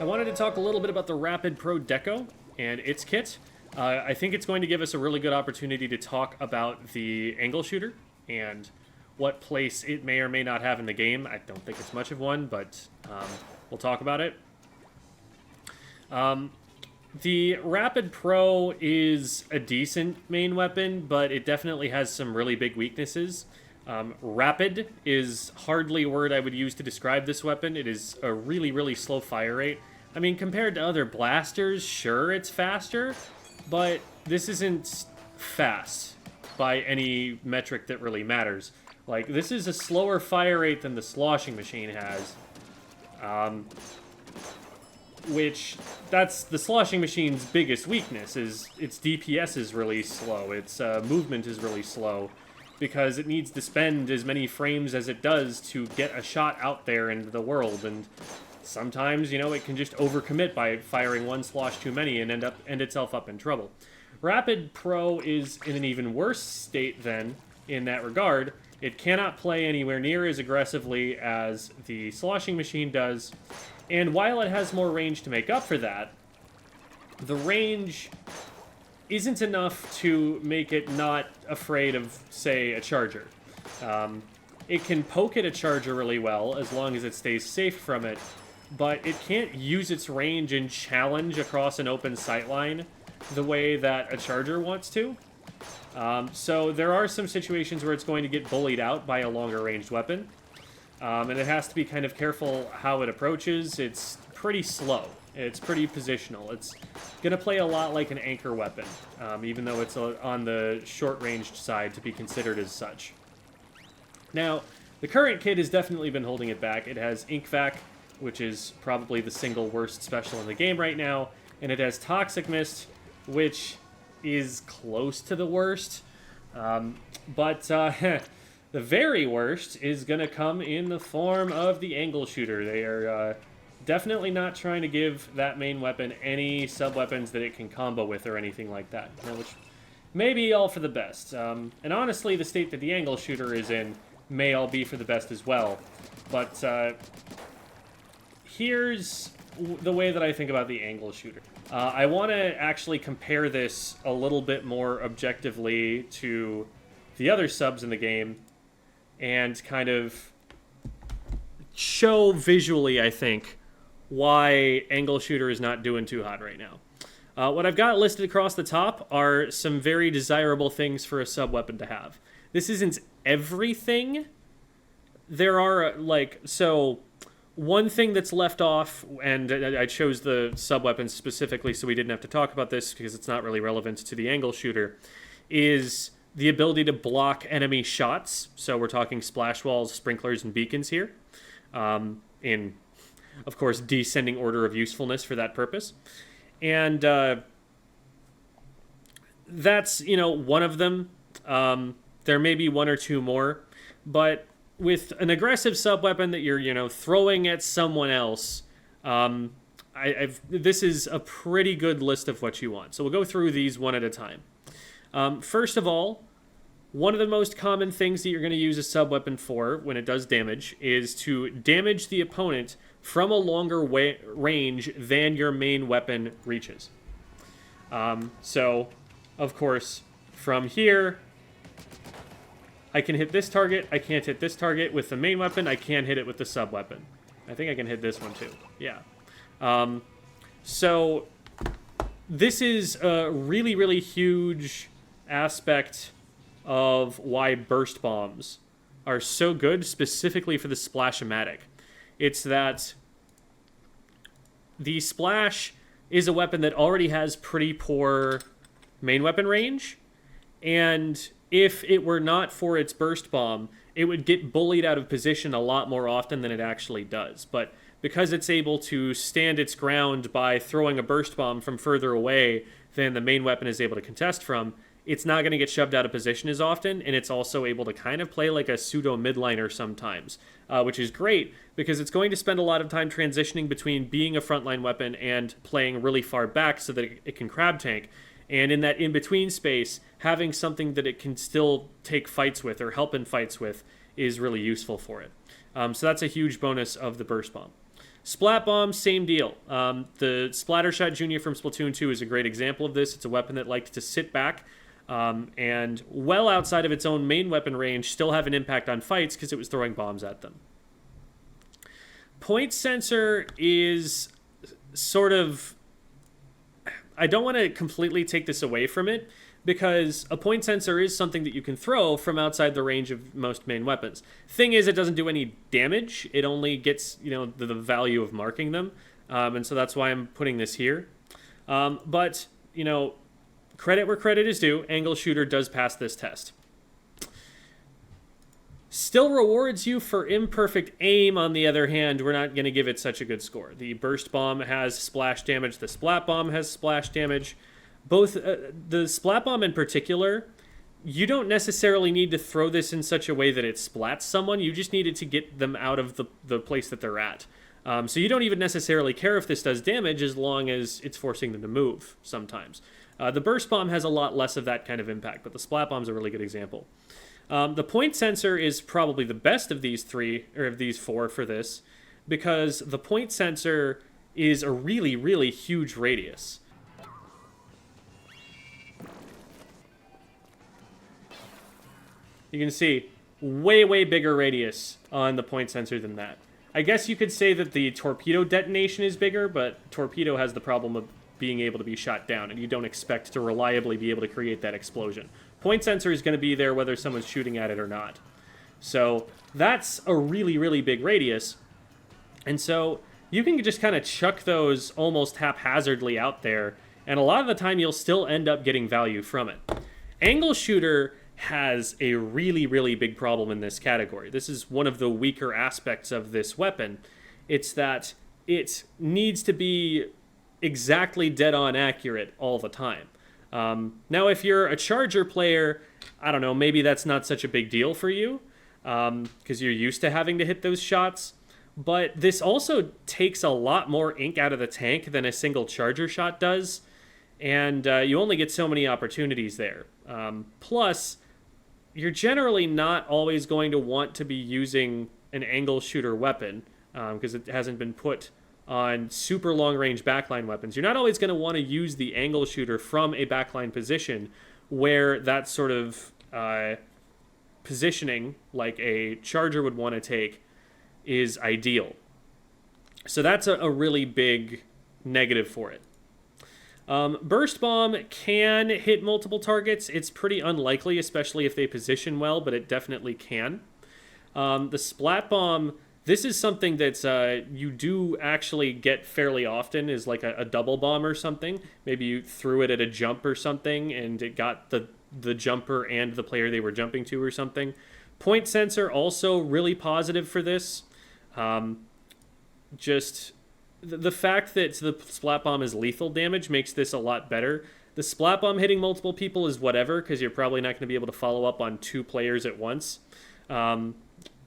I wanted to talk a little bit about the Rapid Pro Deco and its kit. I think it's going to give us a really good opportunity to talk about the angle shooter and what place it may or may not have in the game. I don't think it's much of one, but we'll talk about it. The Rapid Pro is a decent main weapon, but it definitely has some really big weaknesses. Rapid is hardly a word I would use to describe this weapon. It is a really, really slow fire rate. I mean, compared to other blasters, sure, it's faster, but this isn't fast by any metric that really matters. Like, this is a slower fire rate than the sloshing machine has. Which, that's the sloshing machine's biggest weakness, is its DPS is really slow, its movement is really slow, because it needs to spend as many frames as it does to get a shot out there into the world, and sometimes, you know, it can just overcommit by firing one slosh too many and end itself up in trouble. Rapid Pro is in an even worse state then, in that regard. It cannot play anywhere near as aggressively as the sloshing machine does, and while it has more range to make up for that, the range isn't enough to make it not afraid of, say, a charger. It can poke at a charger really well, as long as it stays safe from it, but it can't use its range and challenge across an open sightline the way that a charger wants to. So there are some situations where it's going to get bullied out by a longer ranged weapon. And it has to be kind of careful how it approaches. It's pretty slow. It's pretty positional. It's going to play a lot like an anchor weapon, even though it's on the short-ranged side to be considered as such. Now, the current kit has definitely been holding it back. It has Ink Vac, which is probably the single worst special in the game right now, and it has Toxic Mist, which is close to the worst, but the very worst is going to come in the form of the angle shooter. They are definitely not trying to give that main weapon any sub-weapons that it can combo with or anything like that, which may be all for the best. And honestly, the state that the angle shooter is in may all be for the best as well. But here's the way that I think about the angle shooter. I want to actually compare this a little bit more objectively to the other subs in the game and kind of show visually, I think, why angle shooter is not doing too hot right now. What I've got listed across the top are some very desirable things for a sub-weapon to have. This isn't everything. There are, like, so one thing that's left off, and I chose the sub-weapons specifically so we didn't have to talk about this because it's not really relevant to the angle shooter, is the ability to block enemy shots. So we're talking splash walls, sprinklers, and beacons here. In, of course, descending order of usefulness for that purpose. And that's, you know, one of them. There may be one or two more. But with an aggressive sub-weapon that you're, you know, throwing at someone else, this is a pretty good list of what you want. So we'll go through these one at a time. First of all, one of the most common things that you're going to use a sub-weapon for when it does damage is to damage the opponent from a longer range than your main weapon reaches. So, of course, from here, I can hit this target, I can't hit this target with the main weapon, I can hit it with the sub-weapon. I think I can hit this one too, yeah. So, this is a really, really huge aspect of why burst bombs are so good, specifically for the Splash-O-Matic. It's that the Splash is a weapon that already has pretty poor main weapon range, and if it were not for its burst bomb, it would get bullied out of position a lot more often than it actually does. But because it's able to stand its ground by throwing a burst bomb from further away than the main weapon is able to contest from, it's not going to get shoved out of position as often, and it's also able to kind of play like a pseudo midliner sometimes, which is great because it's going to spend a lot of time transitioning between being a frontline weapon and playing really far back so that it can crab tank. And in that in-between space, having something that it can still take fights with or help in fights with is really useful for it. So that's a huge bonus of the Burst Bomb. Splat Bomb, same deal. The Splattershot Junior from Splatoon 2 is a great example of this. It's a weapon that liked to sit back and well outside of its own main weapon range still have an impact on fights because it was throwing bombs at them. Point Sensor is sort of... I don't want to completely take this away from it, because a point sensor is something that you can throw from outside the range of most main weapons. Thing is, it doesn't do any damage. It only gets, the value of marking them. And so that's why I'm putting this here. But, credit where credit is due. Angle Shooter does pass this test. Still rewards you for imperfect aim, on the other hand. We're not going to give it such a good score. The Burst Bomb has splash damage. The Splat Bomb has splash damage. Both, the Splat Bomb in particular, you don't necessarily need to throw this in such a way that it splats someone. You just need it to get them out of the place that they're at. So you don't even necessarily care if this does damage as long as it's forcing them to move sometimes. The Burst Bomb has a lot less of that kind of impact, but the Splat Bomb's a really good example. The Point Sensor is probably the best of these three, or of these four for this, because the Point Sensor is a really, really huge radius. You can see way, way bigger radius on the Point Sensor than that. I guess you could say that the torpedo detonation is bigger, but torpedo has the problem of being able to be shot down, and you don't expect to reliably be able to create that explosion. Point Sensor is going to be there whether someone's shooting at it or not. So that's a really, really big radius. And so you can just kind of chuck those almost haphazardly out there, and a lot of the time you'll still end up getting value from it. Angle Shooter has a really, really big problem in this category. This is one of the weaker aspects of this weapon. It's that it needs to be exactly dead-on accurate all the time. Now, if you're a Charger player, I don't know, maybe that's not such a big deal for you, because you're used to having to hit those shots. But this also takes a lot more ink out of the tank than a single Charger shot does, and you only get so many opportunities there. Plus, you're generally not always going to want to be using an angle shooter weapon, because it hasn't been put on super long-range backline weapons. You're not always going to want to use the angle shooter from a backline position where that sort of positioning, like a Charger would want to take, is ideal. So that's a really big negative for it. Burst Bomb can hit multiple targets. It's pretty unlikely, especially if they position well, but it definitely can. The Splat Bomb, this is something that you do actually get fairly often, is like a double bomb or something. Maybe you threw it at a jump or something, and it got the jumper and the player they were jumping to or something. Point Sensor, also really positive for this. Just the fact that the Splat Bomb is lethal damage makes this a lot better. The Splat Bomb hitting multiple people is whatever, because you're probably not going to be able to follow up on two players at once.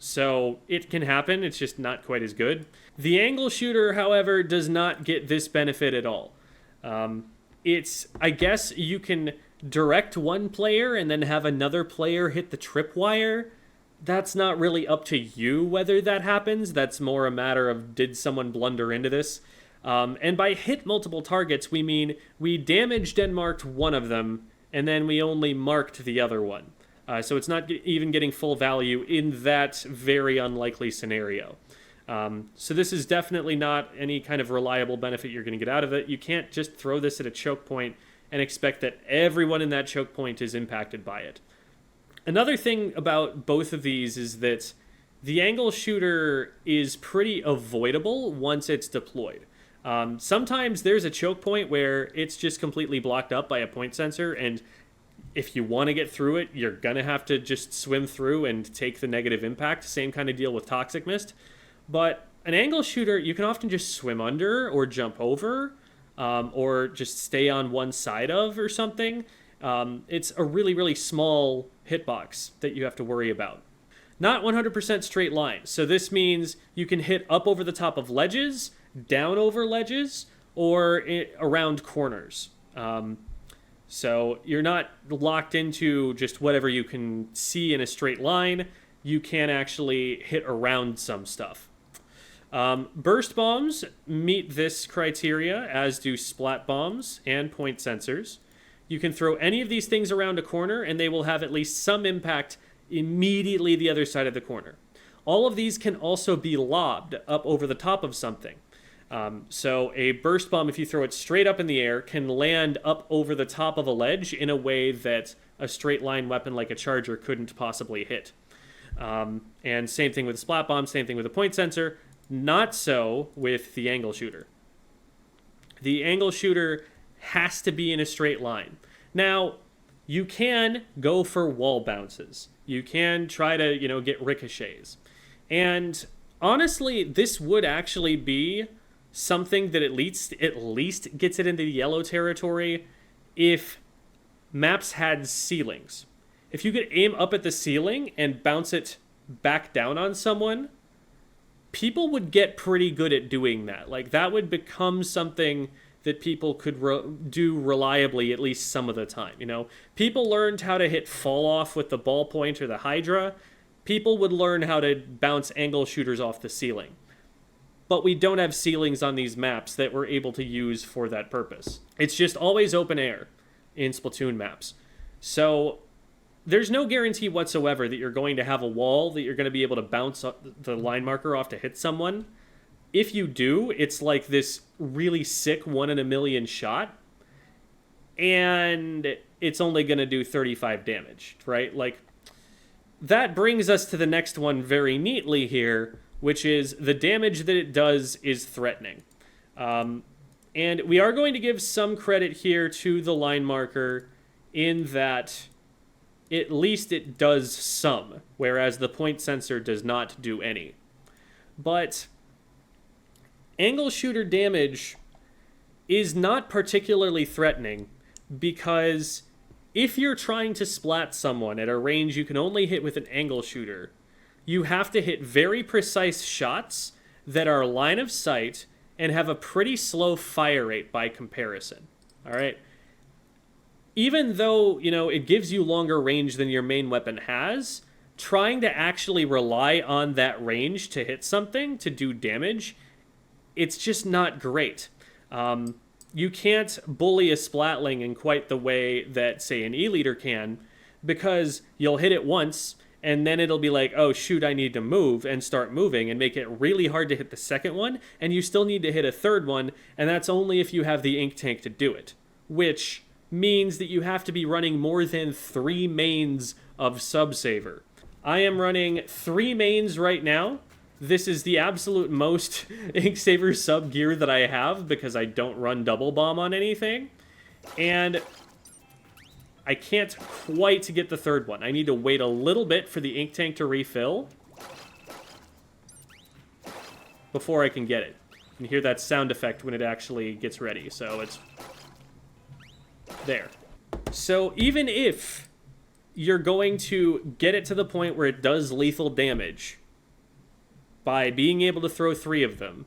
So it can happen, it's just not quite as good. The Angle Shooter, however, does not get this benefit at all. I guess you can direct one player and then have another player hit the tripwire. That's not really up to you whether that happens. That's more a matter of, did someone blunder into this? And by hit multiple targets, we mean we damaged and marked one of them, and then we only marked the other one. So it's not even getting full value in that very unlikely scenario. So this is definitely not any kind of reliable benefit you're going to get out of it. You can't just throw this at a choke point and expect that everyone in that choke point is impacted by it. Another thing about both of these is that the Angle Shooter is pretty avoidable once it's deployed. Sometimes there's a choke point where it's just completely blocked up by a point sensor, and if you want to get through it, you're going to have to just swim through and take the negative impact. Same kind of deal with Toxic Mist. But an Angle Shooter, you can often just swim under or jump over, or just stay on one side of or something. It's a really, really small hitbox that you have to worry about. Not 100% straight line. So this means you can hit up over the top of ledges, down over ledges, or around corners. So you're not locked into just whatever you can see in a straight line. you can actually hit around some stuff. Burst bombs meet this criteria, as do splat bombs and point sensors. You can throw any of these things around a corner, and they will have at least some impact immediately the other side of the corner. All of these can also be lobbed up over the top of something. So a burst bomb, if you throw it straight up in the air, can land up over the top of a ledge in a way that a straight line weapon like a charger couldn't possibly hit. And same thing with a splat bomb, same thing with a point sensor. Not so with the angle shooter. The angle shooter has to be in a straight line. Now, you can go for wall bounces. You can try to, get ricochets. And honestly, this would actually be something that at least gets it into the yellow territory if maps had ceilings. If you could aim up at the ceiling and bounce it back down on someone, people would get pretty good at doing that. Like, that would become something that people could do reliably at least some of the time. People learned how to hit fall off with the ballpoint or the Hydra. People would learn how to bounce angle shooters off the ceiling. But we don't have ceilings on these maps that we're able to use for that purpose. It's just always open air in Splatoon maps. So there's no guarantee whatsoever that you're going to have a wall that you're going to be able to bounce the line marker off to hit someone. If you do, it's like this really sick 1 in a million shot, and it's only going to do 35 damage, right? Like, that brings us to the next one very neatly here, which is the damage that it does is threatening. And we are going to give some credit here to the line marker in that at least it does some, whereas the point sensor does not do any. But angle shooter damage is not particularly threatening because if you're trying to splat someone at a range you can only hit with an angle shooter, you have to hit very precise shots that are line of sight and have a pretty slow fire rate by comparison. All right? Even though, it gives you longer range than your main weapon has, trying to actually rely on that range to hit something, to do damage, it's just not great. You can't bully a splatling in quite the way that, say, an E-liter can, because you'll hit it once, and then it'll be like, oh, shoot, I need to move, and start moving, and make it really hard to hit the second one, and you still need to hit a third one, and that's only if you have the ink tank to do it, which means that you have to be running more than 3 mains of Subsaver. I am running 3 mains right now. This is the absolute most Inksaver sub gear that I have because I don't run double bomb on anything. And I can't quite get the third one. I need to wait a little bit for the ink tank to refill before I can get it. You can hear that sound effect when it actually gets ready. So it's there. So even if you're going to get it to the point where it does lethal damage by being able to throw 3 of them,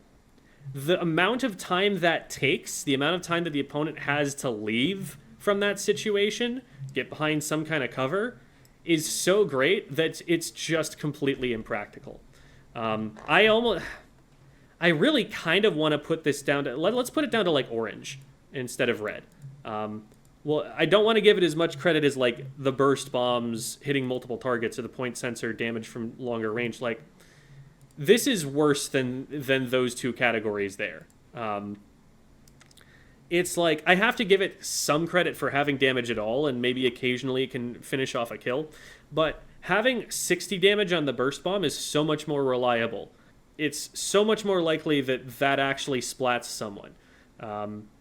the amount of time that takes, the amount of time that the opponent has to leave from that situation, get behind some kind of cover, is so great that it's just completely impractical. I really kind of want to put this down to, let's put it down to like orange instead of red. Well, I don't want to give it as much credit as like the burst bombs hitting multiple targets or the point sensor damage from longer range. Like, this is worse than those 2 categories there. It's like, I have to give it some credit for having damage at all, and maybe occasionally it can finish off a kill, but having 60 damage on the burst bomb is so much more reliable. It's so much more likely that actually splats someone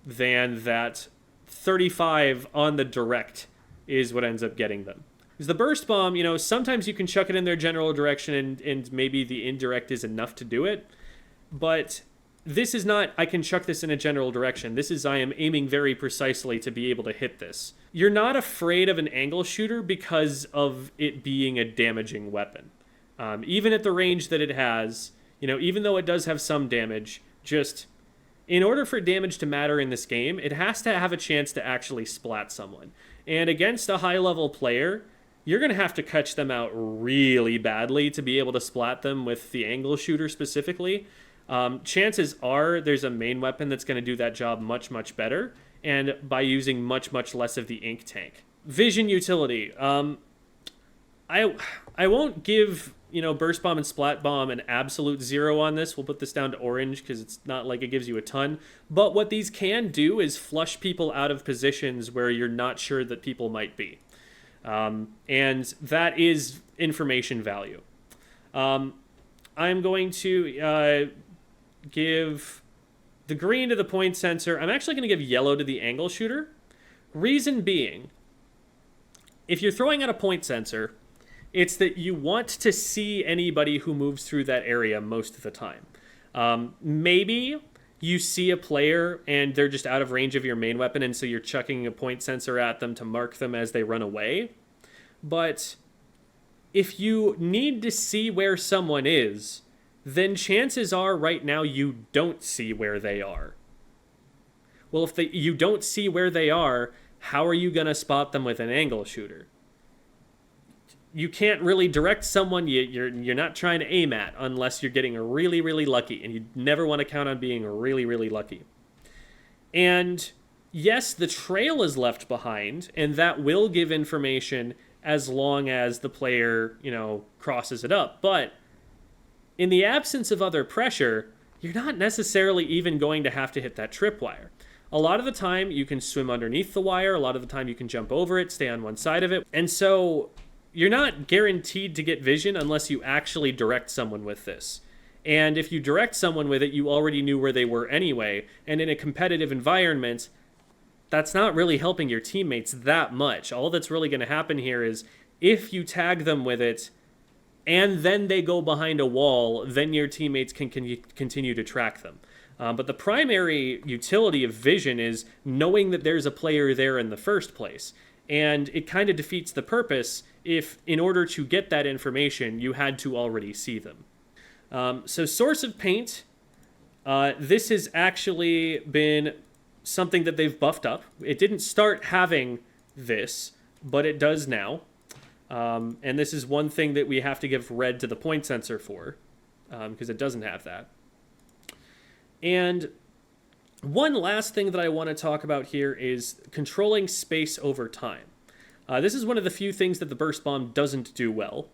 than that 35 on the direct is what ends up getting them. Because the burst bomb, sometimes you can chuck it in their general direction and maybe the indirect is enough to do it. But this is not, I can chuck this in a general direction. This is, I am aiming very precisely to be able to hit this. You're not afraid of an angle shooter because of it being a damaging weapon. Even at the range that it has, even though it does have some damage, just in order for damage to matter in this game, it has to have a chance to actually splat someone. And against a high-level player, you're going to have to catch them out really badly to be able to splat them with the angle shooter specifically. Chances are there's a main weapon that's going to do that job much, much better, and by using much, much less of the ink tank. Vision utility. I won't give, Burst Bomb and Splat Bomb an absolute 0 on this. We'll put this down to orange because it's not like it gives you a ton. But what these can do is flush people out of positions where you're not sure that people might be. And that is information value. I'm going to give the green to the point sensor. I'm actually going to give yellow to the angle shooter. Reason being, if you're throwing out a point sensor, it's that you want to see anybody who moves through that area most of the time. Maybe you see a player and they're just out of range of your main weapon, and so you're chucking a point sensor at them to mark them as they run away. But if you need to see where someone is, then chances are right now you don't see where they are. Well, if you don't see where they are, how are you going to spot them with an angle shooter? You can't really direct someone you're not trying to aim at unless you're getting really, really lucky, and you never want to count on being really, really lucky. And yes, the trail is left behind, and that will give information as long as the player, crosses it up. But in the absence of other pressure, you're not necessarily even going to have to hit that tripwire. A lot of the time, you can swim underneath the wire. A lot of the time, you can jump over it, stay on one side of it. And so you're not guaranteed to get vision unless you actually direct someone with this. And if you direct someone with it, you already knew where they were anyway. And in a competitive environment, that's not really helping your teammates that much. All that's really going to happen here is if you tag them with it and then they go behind a wall, then your teammates can continue to track them. But the primary utility of vision is knowing that there's a player there in the first place. And it kind of defeats the purpose if, in order to get that information, you had to already see them. So source of paint, this has actually been something that they've buffed up. It didn't start having this, but it does now. And this is one thing that we have to give red to the point sensor for, because it doesn't have that. And one last thing that I want to talk about here is controlling space over time. This is one of the few things that the Burst Bomb doesn't do well.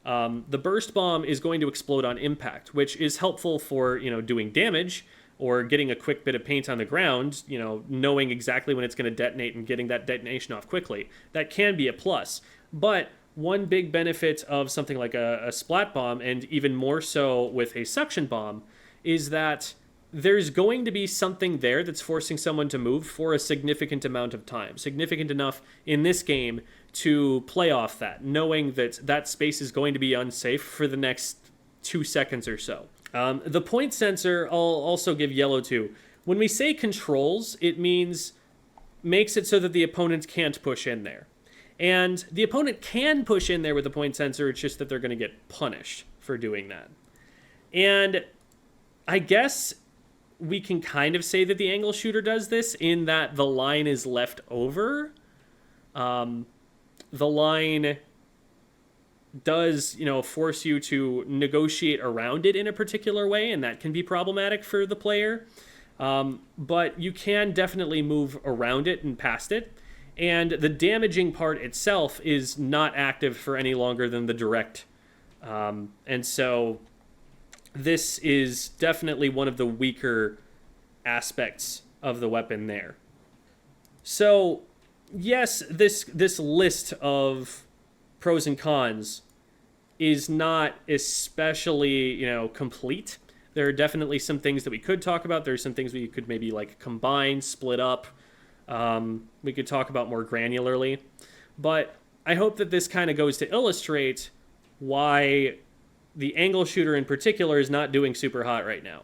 The Burst Bomb is going to explode on impact, which is helpful for, doing damage or getting a quick bit of paint on the ground, knowing exactly when it's going to detonate and getting that detonation off quickly. That can be a plus. But one big benefit of something like a Splat Bomb, and even more so with a Suction Bomb, is that there's going to be something there that's forcing someone to move for a significant amount of time. Significant enough in this game to play off that, knowing that that space is going to be unsafe for the next 2 seconds or so. The point sensor, I'll also give yellow to. When we say controls, it means makes it so that the opponent can't push in there. And the opponent can push in there with the point sensor, it's just that they're going to get punished for doing that. And I guess we can kind of say that the angle shooter does this in that the line is left over. The line does, force you to negotiate around it in a particular way, and that can be problematic for the player. But you can definitely move around it and past it. And the damaging part itself is not active for any longer than the direct. And so this is definitely one of the weaker aspects of the weapon there. So, yes, this list of pros and cons is not especially, complete. There are definitely some things that we could talk about. There's some things we could maybe combine, split up. We could talk about more granularly. But I hope that this kind of goes to illustrate why the angle shooter in particular is not doing super hot right now.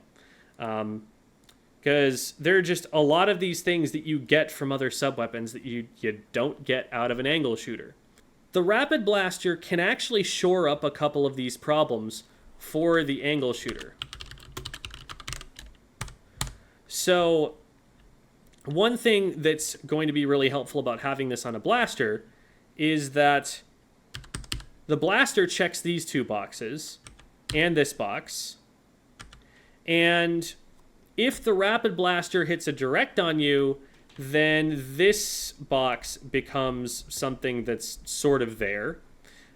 Because there are just a lot of these things that you get from other sub-weapons that you don't get out of an angle shooter. The Rapid Blaster can actually shore up a couple of these problems for the angle shooter. So one thing that's going to be really helpful about having this on a blaster is that The blaster checks these 2 boxes and this box. And if the rapid blaster hits a direct on you, then this box becomes something that's sort of there.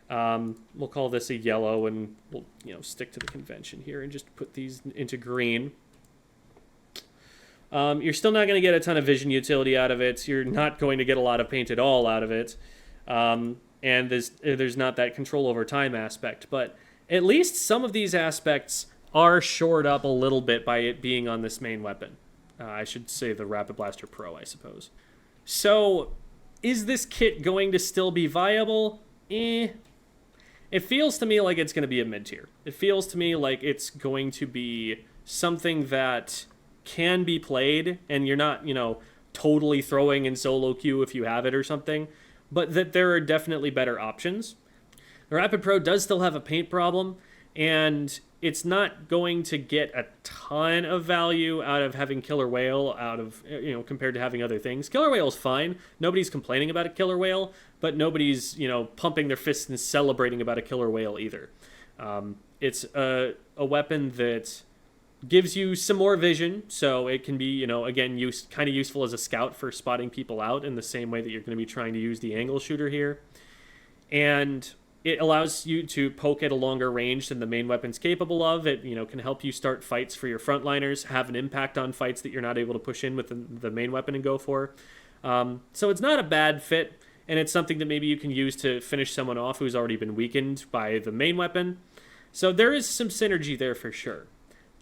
We'll call this a yellow, and we'll stick to the convention here and just put these into green. You're still not going to get a ton of vision utility out of it. You're not going to get a lot of paint at all out of it. And there's not that control over time aspect. But at least some of these aspects are shored up a little bit by it being on this main weapon. I should say the Rapid Blaster Pro, I suppose. So, is this kit going to still be viable? It feels to me like it's going to be a mid-tier. It feels to me like it's going to be something that can be played, and you're not, totally throwing in solo queue if you have it or something, but that there are definitely better options. The Rapid Pro does still have a paint problem, and it's not going to get a ton of value out of having Killer Whale compared to having other things. Killer Whale's fine. Nobody's complaining about a Killer Whale, but nobody's, pumping their fists and celebrating about a Killer Whale either. It's a weapon that gives you some more vision, so it can be, again, kind of useful as a scout for spotting people out in the same way that you're going to be trying to use the angle shooter here. And it allows you to poke at a longer range than the main weapon's capable of. It, can help you start fights for your frontliners, have an impact on fights that you're not able to push in with the main weapon and go for. So it's not a bad fit, and it's something that maybe you can use to finish someone off who's already been weakened by the main weapon. So there is some synergy there for sure.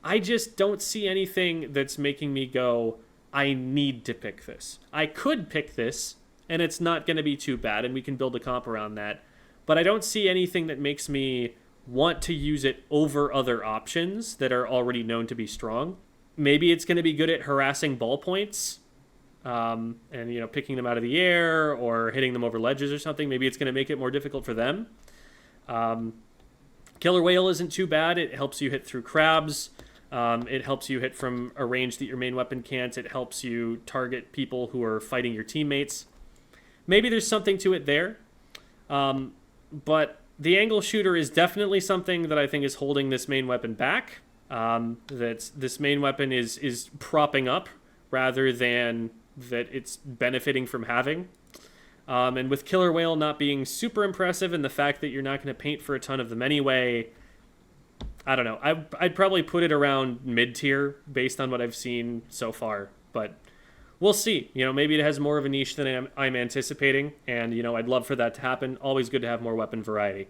I just don't see anything that's making me go, I need to pick this. I could pick this, and it's not going to be too bad, and we can build a comp around that. But I don't see anything that makes me want to use it over other options that are already known to be strong. Maybe it's going to be good at harassing ballpoints, and picking them out of the air or hitting them over ledges or something. Maybe it's going to make it more difficult for them. Killer Whale isn't too bad. It helps you hit through crabs. It helps you hit from a range that your main weapon can't. It helps you target people who are fighting your teammates. Maybe there's something to it there. But the angle shooter is definitely something that I think is holding this main weapon back. That this main weapon is propping up rather than that it's benefiting from having. And with Killer Whale not being super impressive and the fact that you're not going to paint for a ton of them anyway, I don't know. I'd probably put it around mid-tier based on what I've seen so far. But we'll see. Maybe it has more of a niche than I'm anticipating, and I'd love for that to happen. Always good to have more weapon variety.